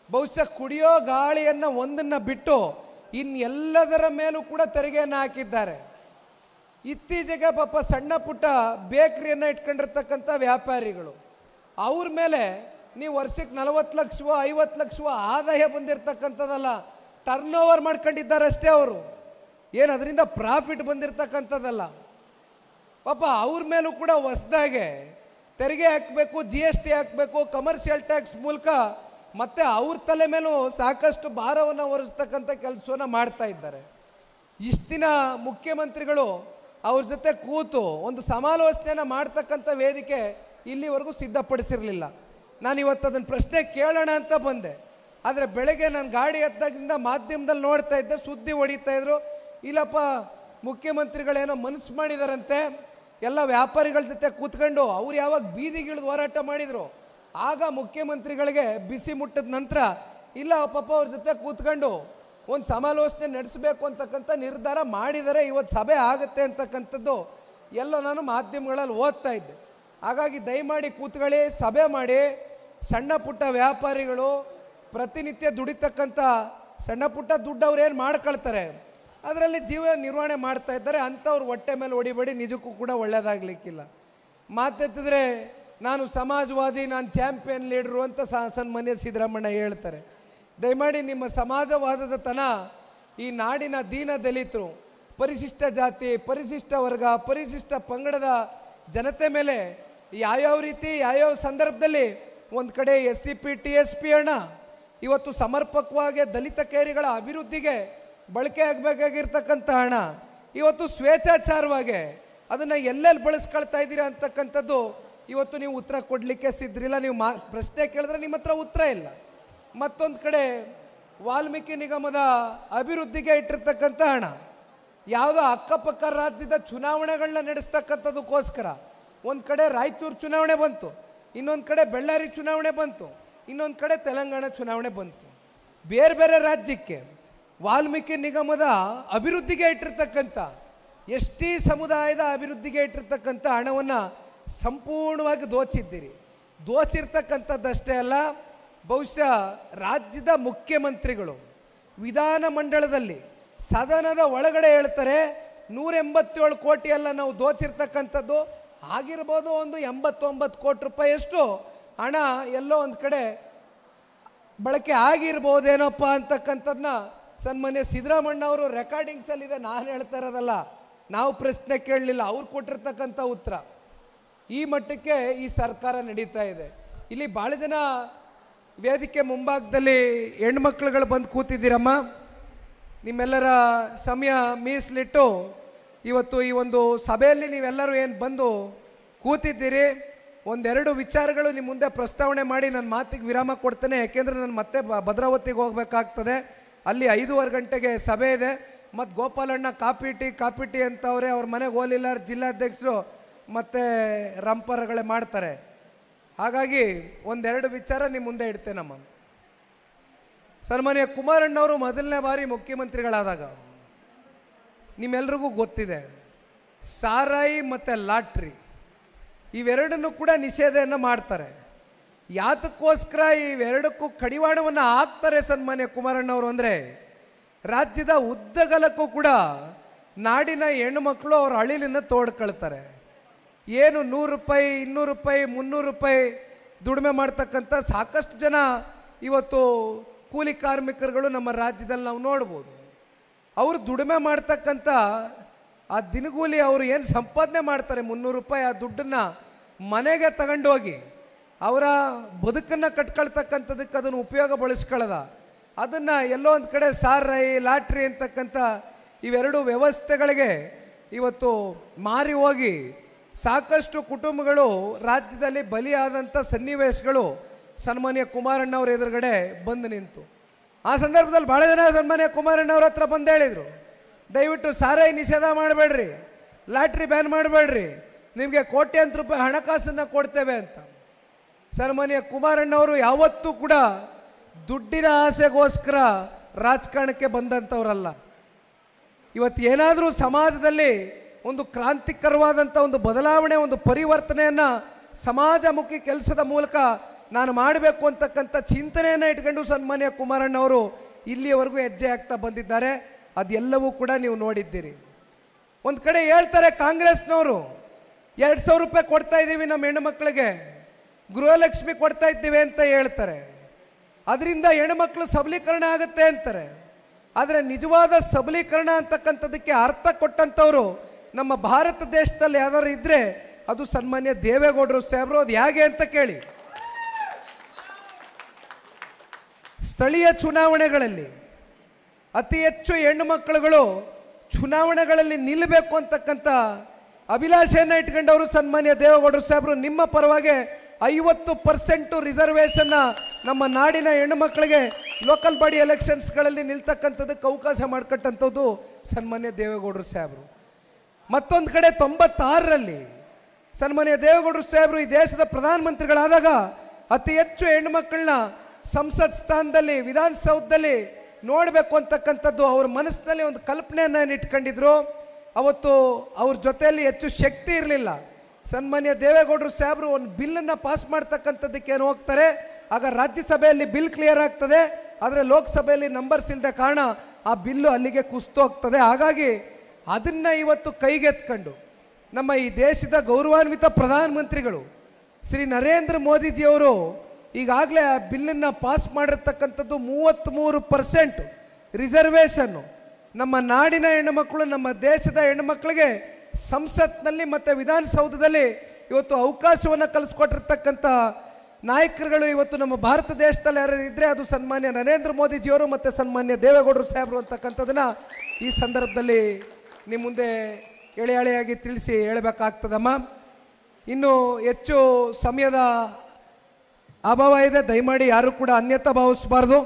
ಬಹುಶಃ ಕುಡಿಯೋ ಗಾಳಿಯನ್ನು ಒಂದನ್ನು ಬಿಟ್ಟು ಇನ್ನೆಲ್ಲದರ ಮೇಲೂ ಕೂಡ ತೆರಿಗೆಯನ್ನು ಹಾಕಿದ್ದಾರೆ. ಇತ್ತೀಚೆಗೆ ಪಾಪ ಸಣ್ಣ ಪುಟ್ಟ ಬೇಕ್ರಿಯನ್ನು ಇಟ್ಕೊಂಡಿರ್ತಕ್ಕಂಥ ವ್ಯಾಪಾರಿಗಳು, ಅವ್ರ ಮೇಲೆ ನೀವು ವರ್ಷಕ್ಕೆ 40 ಲಕ್ಷವೋ 50 ಲಕ್ಷವೋ ಆದಾಯ ಬಂದಿರತಕ್ಕಂಥದ್ದಲ್ಲ, ಟರ್ನ್ ಓವರ್ ಮಾಡ್ಕೊಂಡಿದ್ದಾರೆ ಅಷ್ಟೇ. ಅವರು ಏನು ಅದರಿಂದ ಪ್ರಾಫಿಟ್ ಬಂದಿರತಕ್ಕಂಥದ್ದಲ್ಲ. ಪಾಪ ಅವ್ರ ಮೇಲೂ ಕೂಡ ಹೊಸದಾಗೆ ತೆರಿಗೆ ಹಾಕಬೇಕು, GST ಹಾಕಬೇಕು, ಕಮರ್ಷಿಯಲ್ ಟ್ಯಾಕ್ಸ್ ಮೂಲಕ ಮತ್ತೆ ಅವ್ರ ತಲೆ ಮೇಲೂ ಸಾಕಷ್ಟು ಭಾರವನ್ನು ಹೊರಿಸ್ತಕ್ಕಂಥ ಕೆಲಸವನ್ನು ಮಾಡ್ತಾ ಇದ್ದಾರೆ. ಇಷ್ಟು ದಿನ ಮುಖ್ಯಮಂತ್ರಿಗಳು ಅವ್ರ ಜೊತೆ ಕೂತು ಒಂದು ಸಮಾಲೋಚನೆಯನ್ನು ಮಾಡ್ತಕ್ಕಂಥ ವೇದಿಕೆ ಇಲ್ಲಿವರೆಗೂ ಸಿದ್ಧಪಡಿಸಿರಲಿಲ್ಲ. ನಾನು ಇವತ್ತು ಅದನ್ನು ಪ್ರಶ್ನೆ ಕೇಳೋಣ ಅಂತ ಬಂದೆ. ಆದರೆ ಬೆಳಗ್ಗೆ ನಾನು ಗಾಡಿ ಹತ್ತಾಗಿಂದ ಮಾಧ್ಯಮದಲ್ಲಿ ನೋಡ್ತಾ ಇದ್ದೆ, ಸುದ್ದಿ ಹೊಡಿತಾ ಇದ್ರು, ಇಲ್ಲಪ್ಪ ಮುಖ್ಯಮಂತ್ರಿಗಳೇನೋ ಮನಸ್ಸು ಮಾಡಿದಾರಂತೆ, ಎಲ್ಲ ವ್ಯಾಪಾರಿಗಳ ಜೊತೆ ಕೂತ್ಕೊಂಡು ಅವ್ರು ಯಾವಾಗ ಬೀದಿಗಿಳಿದು ಹೋರಾಟ ಮಾಡಿದರು ಆಗ ಮುಖ್ಯಮಂತ್ರಿಗಳಿಗೆ ಬಿಸಿ ಮುಟ್ಟಿದ ನಂತರ ಇಲ್ಲ ಪಾಪ ಅವ್ರ ಜೊತೆ ಕೂತ್ಕೊಂಡು ಒಂದು ಸಮಾಲೋಚನೆ ನಡೆಸಬೇಕು ಅಂತಕ್ಕಂಥ ನಿರ್ಧಾರ ಮಾಡಿದರೆ ಇವತ್ತು ಸಭೆ ಆಗುತ್ತೆ ಅಂತಕ್ಕಂಥದ್ದು ಎಲ್ಲ ನಾನು ಮಾಧ್ಯಮಗಳಲ್ಲಿ ಓದ್ತಾ ಇದ್ದೆ. ಹಾಗಾಗಿ ದಯಮಾಡಿ ಕೂತ್ಕೊಳ್ಳಿ, ಸಭೆ ಮಾಡಿ. ಸಣ್ಣ ಪುಟ್ಟ ವ್ಯಾಪಾರಿಗಳು ಪ್ರತಿನಿತ್ಯ ದುಡಿತಕ್ಕಂಥ ಸಣ್ಣ ಪುಟ್ಟ ದುಡ್ಡು ಅವ್ರು ಏನು ಮಾಡ್ಕೊಳ್ತಾರೆ, ಅದರಲ್ಲಿ ಜೀವ ನಿರ್ವಹಣೆ ಮಾಡ್ತಾ ಇದ್ದಾರೆ. ಅಂಥವ್ರು ಹೊಟ್ಟೆ ಮೇಲೆ ಹೊಡಿಬೇಡಿ, ನಿಜಕ್ಕೂ ಕೂಡ ಒಳ್ಳೆಯದಾಗಲಿಕ್ಕಿಲ್ಲ. ಮಾತೆತ್ತಿದ್ರೆ ನಾನು ಸಮಾಜವಾದಿ, ನಾನು ಚಾಂಪಿಯನ್ ಲೀಡ್ರು ಅಂತ ಸನ್ಮಾನ್ಯ ಸಿದ್ದರಾಮಣ್ಣ ಹೇಳ್ತಾರೆ. ದಯಮಾಡಿ ನಿಮ್ಮ ಸಮಾಜವಾದದ ತನ ಈ ನಾಡಿನ ದೀನ ದಲಿತರು, ಪರಿಶಿಷ್ಟ ಜಾತಿ, ಪರಿಶಿಷ್ಟ ವರ್ಗ, ಪರಿಶಿಷ್ಟ ಪಂಗಡದ ಜನತೆ ಮೇಲೆ ಯಾವ್ಯಾವ ರೀತಿ ಯಾವ್ಯಾವ ಸಂದರ್ಭದಲ್ಲಿ ಒಂದು ಕಡೆ SCP TSP ಹಣ ಇವತ್ತು ಸಮರ್ಪಕವಾಗಿ ದಲಿತ ಕೇರಿಗಳ ಅಭಿವೃದ್ಧಿಗೆ ಬಳಕೆ ಆಗಬೇಕಾಗಿರ್ತಕ್ಕಂಥ ಹಣ ಇವತ್ತು ಸ್ವೇಚ್ಛಾಚಾರವಾಗಿ ಅದನ್ನು ಎಲ್ಲೆಲ್ಲಿ ಬಳಸ್ಕೊಳ್ತಾ ಇದ್ದೀರಾ ಅಂತಕ್ಕಂಥದ್ದು ಇವತ್ತು ನೀವು ಉತ್ತರ ಕೊಡಲಿಕ್ಕೆ ಸಿದ್ಧರಿಲ್ಲ. ನೀವು ಪ್ರಶ್ನೆ ಕೇಳಿದ್ರೆ ನಿಮ್ಮ ಹತ್ರ ಉತ್ತರ ಇಲ್ಲ. ಮತ್ತೊಂದು ಕಡೆ ವಾಲ್ಮೀಕಿ ನಿಗಮದ ಅಭಿವೃದ್ಧಿಗೆ ಇಟ್ಟಿರ್ತಕ್ಕಂಥ ಹಣ ಯಾವುದೋ ಅಕ್ಕಪಕ್ಕ ರಾಜ್ಯದ ಚುನಾವಣೆಗಳನ್ನ ನಡೆಸ್ತಕ್ಕಂಥದಕ್ಕೋಸ್ಕರ ಒಂದು ಕಡೆ ರಾಯಚೂರು ಚುನಾವಣೆ ಬಂತು, ಇನ್ನೊಂದು ಕಡೆ ಬಳ್ಳಾರಿ ಚುನಾವಣೆ ಬಂತು, ಇನ್ನೊಂದು ಕಡೆ ತೆಲಂಗಾಣ ಚುನಾವಣೆ ಬಂತು. ಬೇರೆ ಬೇರೆ ರಾಜ್ಯಕ್ಕೆ ವಾಲ್ಮೀಕಿ ನಿಗಮದ ಅಭಿವೃದ್ಧಿಗೆ ಇಟ್ಟಿರ್ತಕ್ಕಂಥ ST ಸಮುದಾಯದ ಅಭಿವೃದ್ಧಿಗೆ ಇಟ್ಟಿರ್ತಕ್ಕಂಥ ಹಣವನ್ನು ಸಂಪೂರ್ಣವಾಗಿ ದೋಚಿದ್ದೀರಿ. ದೋಚಿರ್ತಕ್ಕಂಥದ್ದಷ್ಟೇ ಅಲ್ಲ, ಬಹುಶಃ ರಾಜ್ಯದ ಮುಖ್ಯಮಂತ್ರಿಗಳು ವಿಧಾನಮಂಡಲದಲ್ಲಿ ಸದನದ ಒಳಗಡೆ ಹೇಳ್ತಾರೆ 187 ಕೋಟಿ ಅಲ್ಲ ನಾವು ದೋಚಿರ್ತಕ್ಕಂಥದ್ದು, ಆಗಿರ್ಬೋದು ಒಂದು 89 ಕೋಟಿ ರೂಪಾಯಿಯಷ್ಟು ಹಣ ಎಲ್ಲೋ ಒಂದು ಕಡೆ ಬಳಕೆ ಆಗಿರ್ಬೋದೇನಪ್ಪ ಅಂತಕ್ಕಂಥದ್ದನ್ನ ಸನ್ಮಾನ್ಯ ಸಿದ್ದರಾಮಣ್ಣ ಅವರು ರೆಕಾರ್ಡಿಂಗ್ಸಲ್ಲಿದೆ. ನಾನು ಹೇಳ್ತಾ ಇರೋದಲ್ಲ, ನಾವು ಪ್ರಶ್ನೆ ಕೇಳಲಿಲ್ಲ, ಅವ್ರು ಕೊಟ್ಟಿರ್ತಕ್ಕಂಥ ಉತ್ತರ. ಈ ಮಟ್ಟಕ್ಕೆ ಈ ಸರ್ಕಾರ ನಡೀತಾ ಇದೆ. ಇಲ್ಲಿ ಭಾಳ ಜನ ವೇದಿಕೆ ಮುಂಭಾಗದಲ್ಲಿ ಹೆಣ್ಮಕ್ಳುಗಳು ಬಂದು ಕೂತಿದ್ದೀರಮ್ಮ. ನಿಮ್ಮೆಲ್ಲರ ಸಮಯ ಮೀಸಲಿಟ್ಟು ಇವತ್ತು ಈ ಒಂದು ಸಭೆಯಲ್ಲಿ ನೀವೆಲ್ಲರೂ ಏನು ಬಂದು ಕೂತಿದ್ದೀರಿ, ಒಂದೆರಡು ವಿಚಾರಗಳು ನಿಮ್ಮ ಮುಂದೆ ಪ್ರಸ್ತಾವನೆ ಮಾಡಿ ನನ್ನ ಮಾತಿಗೆ ವಿರಾಮ ಕೊಡ್ತೇನೆ. ಯಾಕೆಂದರೆ ನಾನು ಮತ್ತೆ ಭದ್ರಾವತಿಗೆ ಹೋಗಬೇಕಾಗ್ತದೆ. ಅಲ್ಲಿ 5:15 ಗಂಟೆಗೆ ಸಭೆ ಇದೆ. ಮತ್ತು ಗೋಪಾಲಣ್ಣ ಕಾಪಿ ಟೀ ಅಂತವ್ರೆ, ಅವ್ರ ಮನೆಗೆ ಹೋಲಿಲ್ಲ ಜಿಲ್ಲಾಧ್ಯಕ್ಷರು ಮತ್ತು ರಂಪರಗಳೇ ಮಾಡ್ತಾರೆ. ಹಾಗಾಗಿ ಒಂದೆರಡು ವಿಚಾರ ನಿಮ್ಮ ಮುಂದೆ ಇಡ್ತೇನಮ್ಮ. ಸನ್ಮಾನ್ಯ ಕುಮಾರಣ್ಣವರು ಮೊದಲನೇ ಬಾರಿ ಮುಖ್ಯಮಂತ್ರಿಗಳಾದಾಗ ನಿಮ್ಮೆಲ್ರಿಗೂ ಗೊತ್ತಿದೆ, ಸಾರಾಯಿ ಮತ್ತು ಲಾಟ್ರಿ ಇವೆರಡನ್ನು ಕೂಡ ನಿಷೇಧವನ್ನು ಮಾಡ್ತಾರೆ. ಯಾತಕ್ಕೋಸ್ಕರ ಇವೆರಡಕ್ಕೂ ಕಡಿವಾಣವನ್ನು ಹಾಕ್ತಾರೆ ಸನ್ಮಾನ್ಯ ಕುಮಾರಣ್ಣವರು ಅಂದರೆ, ರಾಜ್ಯದ ಉದ್ದಗಲಕ್ಕೂ ಕೂಡ ನಾಡಿನ ಹೆಣ್ಣುಮಕ್ಕಳು ಅವ್ರ ಅಳಿಲನ್ನು ತೋಡ್ಕೊಳ್ತಾರೆ. ಏನು 100 ರೂಪಾಯಿ 200 ರೂಪಾಯಿ 300 ರೂಪಾಯಿ ದುಡಿಮೆ ಮಾಡ್ತಕ್ಕಂಥ ಸಾಕಷ್ಟು ಜನ ಇವತ್ತು ಕೂಲಿ ಕಾರ್ಮಿಕರುಗಳು ನಮ್ಮ ರಾಜ್ಯದಲ್ಲಿ ನಾವು ನೋಡ್ಬೋದು. ಅವರು ದುಡಿಮೆ ಮಾಡ್ತಕ್ಕಂಥ ಆ ದಿನಗೂಲಿ ಅವರು ಏನು ಸಂಪಾದನೆ ಮಾಡ್ತಾರೆ 300 ರೂಪಾಯಿ, ಆ ದುಡ್ಡನ್ನು ಮನೆಗೆ ತಗೊಂಡೋಗಿ ಅವರ ಬದುಕನ್ನು ಕಟ್ಕೊಳ್ತಕ್ಕಂಥದಕ್ಕೆ ಅದನ್ನು ಉಪಯೋಗ ಬಳಸ್ಕೊಳ್ಳೋದ, ಅದನ್ನು ಎಲ್ಲೋ ಒಂದು ಕಡೆ ಸಾರಾಯಿ ಲಾಟ್ರಿ ಅಂತಕ್ಕಂಥ ಇವೆರಡು ವ್ಯವಸ್ಥೆಗಳಿಗೆ ಇವತ್ತು ಮಾರಿ ಹೋಗಿ ಸಾಕಷ್ಟು ಕುಟುಂಬಗಳು ರಾಜ್ಯದಲ್ಲಿ ಬಲಿಯಾದಂಥ ಸನ್ನಿವೇಶಗಳು ಸನ್ಮಾನ್ಯ ಕುಮಾರಣ್ಣವ್ರ ಎದುರುಗಡೆ ಬಂದು ನಿಂತು. ಆ ಸಂದರ್ಭದಲ್ಲಿ ಭಾಳ ಜನ ಸನ್ಮಾನ್ಯ ಕುಮಾರಣ್ಣವ್ರ ಹತ್ರ ಬಂದು ಹೇಳಿದರು, ದಯವಿಟ್ಟು ಸಾರಾಯಿ ನಿಷೇಧ ಮಾಡಬೇಡ್ರಿ, ಲಾಟ್ರಿ ಬ್ಯಾನ್ ಮಾಡಬೇಡ್ರಿ, ನಿಮಗೆ ಕೋಟ್ಯಾಂತರ ರೂಪಾಯಿ ಹಣಕಾಸನ್ನು ಕೊಡ್ತೇವೆ ಅಂತ. ಸನ್ಮಾನ್ಯ ಕುಮಾರಣ್ಣವರು ಯಾವತ್ತೂ ಕೂಡ ದುಡ್ಡಿನ ಆಸೆಗೋಸ್ಕರ ರಾಜಕಾರಣಕ್ಕೆ ಬಂದಂಥವ್ರಲ್ಲ. ಇವತ್ತು ಏನಾದರೂ ಸಮಾಜದಲ್ಲಿ ಒಂದು ಕ್ರಾಂತಿಕರವಾದಂಥ ಒಂದು ಬದಲಾವಣೆ, ಒಂದು ಪರಿವರ್ತನೆಯನ್ನು ಸಮಾಜಮುಖಿ ಕೆಲಸದ ಮೂಲಕ ನಾನು ಮಾಡಬೇಕು ಅಂತಕ್ಕಂಥ ಚಿಂತನೆಯನ್ನು ಇಟ್ಕೊಂಡು ಸನ್ಮಾನ್ಯ ಕುಮಾರಣ್ಣವರು ಇಲ್ಲಿಯವರೆಗೂ ಹೆಜ್ಜೆ ಆಗ್ತಾ ಬಂದಿದ್ದಾರೆ. ಅದೆಲ್ಲವೂ ಕೂಡ ನೀವು ನೋಡಿದ್ದೀರಿ. ಒಂದು ಕಡೆ ಹೇಳ್ತಾರೆ ಕಾಂಗ್ರೆಸ್ನವರು 2,000 ರೂಪಾಯಿ ಕೊಡ್ತಾ ಇದ್ದೀವಿ ನಮ್ಮ ಹೆಣ್ಣುಮಕ್ಕಳಿಗೆ, ಗೃಹಲಕ್ಷ್ಮಿ ಕೊಡ್ತಾ ಇದ್ದೀವಿ ಅಂತ ಹೇಳ್ತಾರೆ. ಅದರಿಂದ ಹೆಣ್ಣುಮಕ್ಕಳು ಸಬಲೀಕರಣ ಆಗುತ್ತೆ ಅಂತಾರೆ. ಆದರೆ ನಿಜವಾದ ಸಬಲೀಕರಣ ಅಂತಕ್ಕಂಥದ್ದಕ್ಕೆ ಅರ್ಥ ಕೊಟ್ಟಂಥವ್ರು ನಮ್ಮ ಭಾರತ ದೇಶದಲ್ಲಿ ಯಾವ್ದಾದ್ರು ಇದ್ದರೆ ಅದು ಸನ್ಮಾನ್ಯ ದೇವೇಗೌಡರು ಸಾಹೇಬರು. ಅದು ಹೇಗೆ ಅಂತ ಕೇಳಿ, ಸ್ಥಳೀಯ ಚುನಾವಣೆಗಳಲ್ಲಿ ಅತಿ ಹೆಚ್ಚು ಹೆಣ್ಣು ಮಕ್ಕಳುಗಳು ಚುನಾವಣೆಗಳಲ್ಲಿ ನಿಲ್ಲಬೇಕು ಅಂತಕ್ಕಂಥ ಅಭಿಲಾಷೆಯನ್ನು ಇಟ್ಕೊಂಡವರು ಸನ್ಮಾನ್ಯ ದೇವೇಗೌಡರು ಸಾಹೇಬರು ನಿಮ್ಮ ಪರವಾಗಿ 50% ರಿಸರ್ವೇಷನ್ನ ನಮ್ಮ ನಾಡಿನ ಹೆಣ್ಣು ಮಕ್ಕಳಿಗೆ ಲೋಕಲ್ ಬಾಡಿ ಎಲೆಕ್ಷನ್ಸ್ಗಳಲ್ಲಿ ನಿಲ್ತಕ್ಕಂಥದ್ದಕ್ಕೆ ಅವಕಾಶ ಮಾಡಿಕೊಟ್ಟಂಥದ್ದು ಸನ್ಮಾನ್ಯ ದೇವೇಗೌಡರು ಸಾಹೇಬರು. ಮತ್ತೊಂದು ಕಡೆ 96ರಲ್ಲಿ ಸನ್ಮಾನ್ಯ ದೇವೇಗೌಡರು ಸಾಹೇಬರು ಈ ದೇಶದ ಪ್ರಧಾನಮಂತ್ರಿಗಳಾದಾಗ ಅತಿ ಹೆಚ್ಚು ಹೆಣ್ಣುಮಕ್ಕಳನ್ನ ಸಂಸತ್ ಸ್ಥಾನದಲ್ಲಿ ವಿಧಾನಸೌಧದಲ್ಲಿ ನೋಡಬೇಕು ಅಂತಕ್ಕಂಥದ್ದು ಅವ್ರ ಮನಸ್ಸಿನಲ್ಲಿ ಒಂದು ಕಲ್ಪನೆಯನ್ನು ಇಟ್ಕೊಂಡಿದ್ರು. ಅವತ್ತು ಅವ್ರ ಜೊತೆಯಲ್ಲಿ ಹೆಚ್ಚು ಶಕ್ತಿ ಇರಲಿಲ್ಲ. ಸನ್ಮಾನ್ಯ ದೇವೇಗೌಡರು ಸಾಹೇಬರು ಒಂದು ಬಿಲ್ಲನ್ನು ಪಾಸ್ ಮಾಡ್ತಕ್ಕಂಥದ್ದಕ್ಕೆ ಏನು ಹೋಗ್ತಾರೆ, ಆಗ ರಾಜ್ಯಸಭೆಯಲ್ಲಿ ಬಿಲ್ ಕ್ಲಿಯರ್ ಆಗ್ತದೆ, ಆದರೆ ಲೋಕಸಭೆಯಲ್ಲಿ ನಂಬರ್ಸ್ ಇಲ್ಲದ ಕಾರಣ ಆ ಬಿಲ್ಲು ಅಲ್ಲಿಗೆ ಕುಸ್ತೋಗ್ತದೆ. ಹಾಗಾಗಿ ಅದನ್ನು ಇವತ್ತು ಕೈಗೆತ್ಕೊಂಡು ನಮ್ಮ ಈ ದೇಶದ ಗೌರವಾನ್ವಿತ ಪ್ರಧಾನಮಂತ್ರಿಗಳು ಶ್ರೀ ನರೇಂದ್ರ ಮೋದಿಜಿಯವರು ಈಗಾಗಲೇ ಆ ಬಿಲ್ಲನ್ನು ಪಾಸ್ ಮಾಡಿರ್ತಕ್ಕಂಥದ್ದು 33% ರಿಸರ್ವೇಷನ್ನು ನಮ್ಮ ನಾಡಿನ ಹೆಣ್ಣುಮಕ್ಕಳು, ನಮ್ಮ ದೇಶದ ಹೆಣ್ಣುಮಕ್ಕಳಿಗೆ ಸಂಸತ್ನಲ್ಲಿ ಮತ್ತು ವಿಧಾನಸೌಧದಲ್ಲಿ ಇವತ್ತು ಅವಕಾಶವನ್ನು ಕಲಿಸ್ಕೊಟ್ಟಿರ್ತಕ್ಕಂಥ ನಾಯಕರುಗಳು ಇವತ್ತು ನಮ್ಮ ಭಾರತ ದೇಶದಲ್ಲಿ ಯಾರು ಇದ್ದರೆ ಅದು ಸನ್ಮಾನ್ಯ ನರೇಂದ್ರ ಮೋದಿಜಿಯವರು ಮತ್ತು ಸನ್ಮಾನ್ಯ ದೇವೇಗೌಡರು ಸಾಹೇಬರು ಅಂತಕ್ಕಂಥದ್ದನ್ನು ಈ ಸಂದರ್ಭದಲ್ಲಿ ನಿಮ್ಮ ಮುಂದೆ ಎಳೆಯಾಗಿ ತಿಳಿಸಿ ಹೇಳಬೇಕಾಗ್ತದಮ್ಮ. ಇನ್ನು ಹೆಚ್ಚು ಸಮಯದ ಅಭಾವ ಇದೆ, ದಯಮಾಡಿ ಯಾರು ಕೂಡ ಅನ್ಯತಾ ಭಾವಿಸಬಾರ್ದು.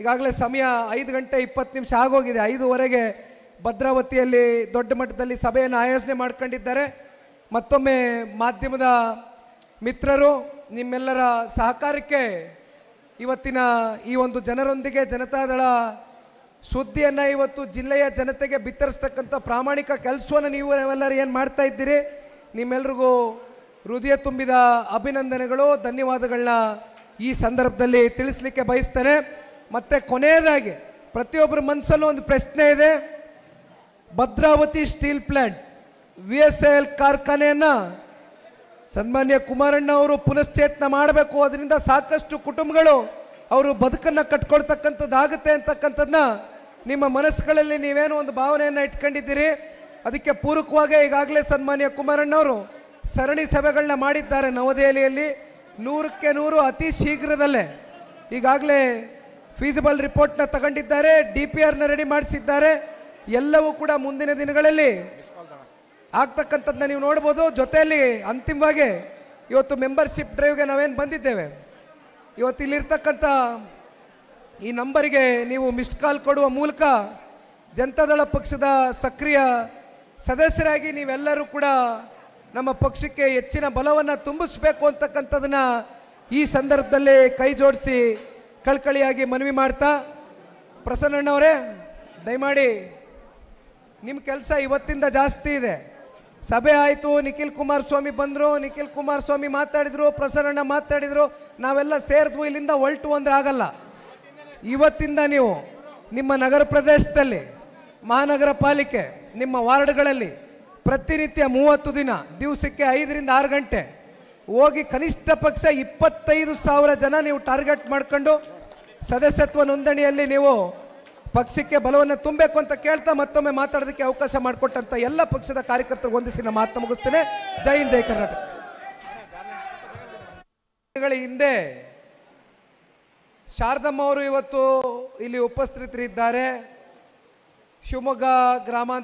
ಈಗಾಗಲೇ ಸಮಯ 5:20 ಆಗೋಗಿದೆ. 5:15ಗೆ ಭದ್ರಾವತಿಯಲ್ಲಿ ದೊಡ್ಡ ಮಟ್ಟದಲ್ಲಿ ಸಭೆಯನ್ನು ಆಯೋಜನೆ ಮಾಡ್ಕೊಂಡಿದ್ದಾರೆ. ಮತ್ತೊಮ್ಮೆ ಮಾಧ್ಯಮದ ಮಿತ್ರರು ನಿಮ್ಮೆಲ್ಲರ ಸಹಕಾರಕ್ಕೆ ಇವತ್ತಿನ ಈ ಒಂದು ಜನರೊಂದಿಗೆ ಜನತಾದಳ ಸುದ್ದಿಯನ್ನು ಇವತ್ತು ಜಿಲ್ಲೆಯ ಜನತೆಗೆ ಬಿತ್ತರಿಸ್ತಕ್ಕಂಥ ಪ್ರಾಮಾಣಿಕ ಕೆಲಸವನ್ನು ನೀವೆಲ್ಲರೂ ಏನು ಮಾಡ್ತಾ ಇದ್ದೀರಿ, ನಿಮ್ಮೆಲ್ರಿಗೂ ಹೃದಯ ತುಂಬಿದ ಅಭಿನಂದನೆಗಳು, ಧನ್ಯವಾದಗಳನ್ನ ಈ ಸಂದರ್ಭದಲ್ಲಿ ತಿಳಿಸ್ಲಿಕ್ಕೆ ಬಯಸ್ತೇನೆ. ಮತ್ತು ಕೊನೆಯದಾಗಿ ಪ್ರತಿಯೊಬ್ಬರ ಮನಸ್ಸಲ್ಲೂ ಒಂದು ಪ್ರಶ್ನೆ ಇದೆ. ಭದ್ರಾವತಿ ಸ್ಟೀಲ್ ಪ್ಲಾಂಟ್ VSL ಕಾರ್ಖಾನೆಯನ್ನು ಸನ್ಮಾನ್ಯ ಕುಮಾರಣ್ಣ ಅವರು ಪುನಶ್ಚೇತನ ಮಾಡಬೇಕು, ಅದರಿಂದ ಸಾಕಷ್ಟು ಕುಟುಂಬಗಳು ಅವರು ಬದುಕನ್ನು ಕಟ್ಕೊಳ್ತಕ್ಕಂಥದ್ದಾಗುತ್ತೆ ಅಂತಕ್ಕಂಥದ್ದನ್ನ ನಿಮ್ಮ ಮನಸ್ಸುಗಳಲ್ಲಿ ನೀವೇನೋ ಒಂದು ಭಾವನೆಯನ್ನು ಇಟ್ಕೊಂಡಿದ್ದೀರಿ. ಅದಕ್ಕೆ ಪೂರಕವಾಗಿ ಈಗಾಗಲೇ ಸನ್ಮಾನ್ಯ ಕುಮಾರಣ್ಣವರು ಸರಣಿ ಸಭೆಗಳನ್ನ ಮಾಡಿದ್ದಾರೆ ನವದೆಹಲಿಯಲ್ಲಿ. 100ಕ್ಕೆ 100 ಅತಿ ಶೀಘ್ರದಲ್ಲೇ ಈಗಾಗಲೇ ಫೀಸಿಬಲ್ ರಿಪೋರ್ಟ್ನ ತಗೊಂಡಿದ್ದಾರೆ, DPRನ ರೆಡಿ ಮಾಡಿಸಿದ್ದಾರೆ. ಎಲ್ಲವೂ ಕೂಡ ಮುಂದಿನ ದಿನಗಳಲ್ಲಿ ಆಗ್ತಕ್ಕಂಥದ್ದನ್ನ ನೀವು ನೋಡ್ಬೋದು. ಜೊತೆಯಲ್ಲಿ ಅಂತಿಮವಾಗಿ ಇವತ್ತು ಮೆಂಬರ್ಶಿಪ್ ಡ್ರೈವ್ಗೆ ನಾವೇನು ಬಂದಿದ್ದೇವೆ, ಇವತ್ತು ಇಲ್ಲಿರ್ತಕ್ಕಂಥ ಈ ನಂಬರಿಗೆ ನೀವು ಮಿಸ್ಡ್ ಕಾಲ್ ಕೊಡುವ ಮೂಲಕ ಜನತಾದಳ ಪಕ್ಷದ ಸಕ್ರಿಯ ಸದಸ್ಯರಾಗಿ ನೀವೆಲ್ಲರೂ ಕೂಡ ನಮ್ಮ ಪಕ್ಷಕ್ಕೆ ಹೆಚ್ಚಿನ ಬಲವನ್ನು ತುಂಬಿಸಬೇಕು ಅಂತಕ್ಕಂಥದ್ದನ್ನ ಈ ಸಂದರ್ಭದಲ್ಲಿ ಕೈ ಜೋಡಿಸಿ ಕಳ್ಕಳಿಯಾಗಿ ಮನವಿ ಮಾಡ್ತಾ, ಪ್ರಸನ್ನಣ್ಣವರೇ ದಯಮಾಡಿ ನಿಮ್ಮ ಕೆಲಸ ಇವತ್ತಿಂದ ಜಾಸ್ತಿ ಇದೆ. ಸಭೆ ಆಯಿತು, ನಿಖಿಲ್ ಕುಮಾರಸ್ವಾಮಿ ಬಂದರು, ನಿಖಿಲ್ ಕುಮಾರಸ್ವಾಮಿ ಮಾತಾಡಿದರು, ಪ್ರಸನ್ನಣ್ಣ ಮಾತಾಡಿದರು, ನಾವೆಲ್ಲ ಸೇರಿದ್ವು, ಇಲ್ಲಿಂದ ಹೊಲ್ಟು ಅಂದ್ರೆ ಆಗಲ್ಲ. ಇವತ್ತಿಂದ ನೀವು ನಿಮ್ಮ ನಗರ ಪ್ರದೇಶದಲ್ಲಿ, ಮಹಾನಗರ ಪಾಲಿಕೆ, ನಿಮ್ಮ ವಾರ್ಡ್ಗಳಲ್ಲಿ ಪ್ರತಿನಿತ್ಯ 30 ದಿನ, ದಿವಸಕ್ಕೆ 5 ರಿಂದ 6 ಗಂಟೆ ಹೋಗಿ ಕನಿಷ್ಠ ಪಕ್ಷ 25,000 ಜನ ನೀವು ಟಾರ್ಗೆಟ್ ಮಾಡ್ಕೊಂಡು ಸದಸ್ಯತ್ವ ನೋಂದಣಿಯಲ್ಲಿ ನೀವು ಪಕ್ಷಕ್ಕೆ ಬಲವನ್ನು ತುಂಬಬೇಕು ಅಂತ ಕೇಳ್ತಾ ಮತ್ತೊಮ್ಮೆ ಮಾತಾಡೋದಕ್ಕೆ ಅವಕಾಶ ಮಾಡಿಕೊಟ್ಟಂತ ಎಲ್ಲ ಪಕ್ಷದ ಕಾರ್ಯಕರ್ತರು ಹೊಂದಿಸಿ ನಮ್ಮ ಮಾತನ್ನು ಮುಗಿಸ್ತೇನೆ. ಜೈ ಹಿಂದ್, ಜೈ ಕರ್ನಾಟಕ. ಹಿಂದೆ ಶಾರದಮ್ಮ ಅವರು ಇವತ್ತು ಇಲ್ಲಿ ಉಪಸ್ಥಿತರಿದ್ದಾರೆ. ಶಿವಮೊಗ್ಗ ಗ್ರಾಮಾಂತರ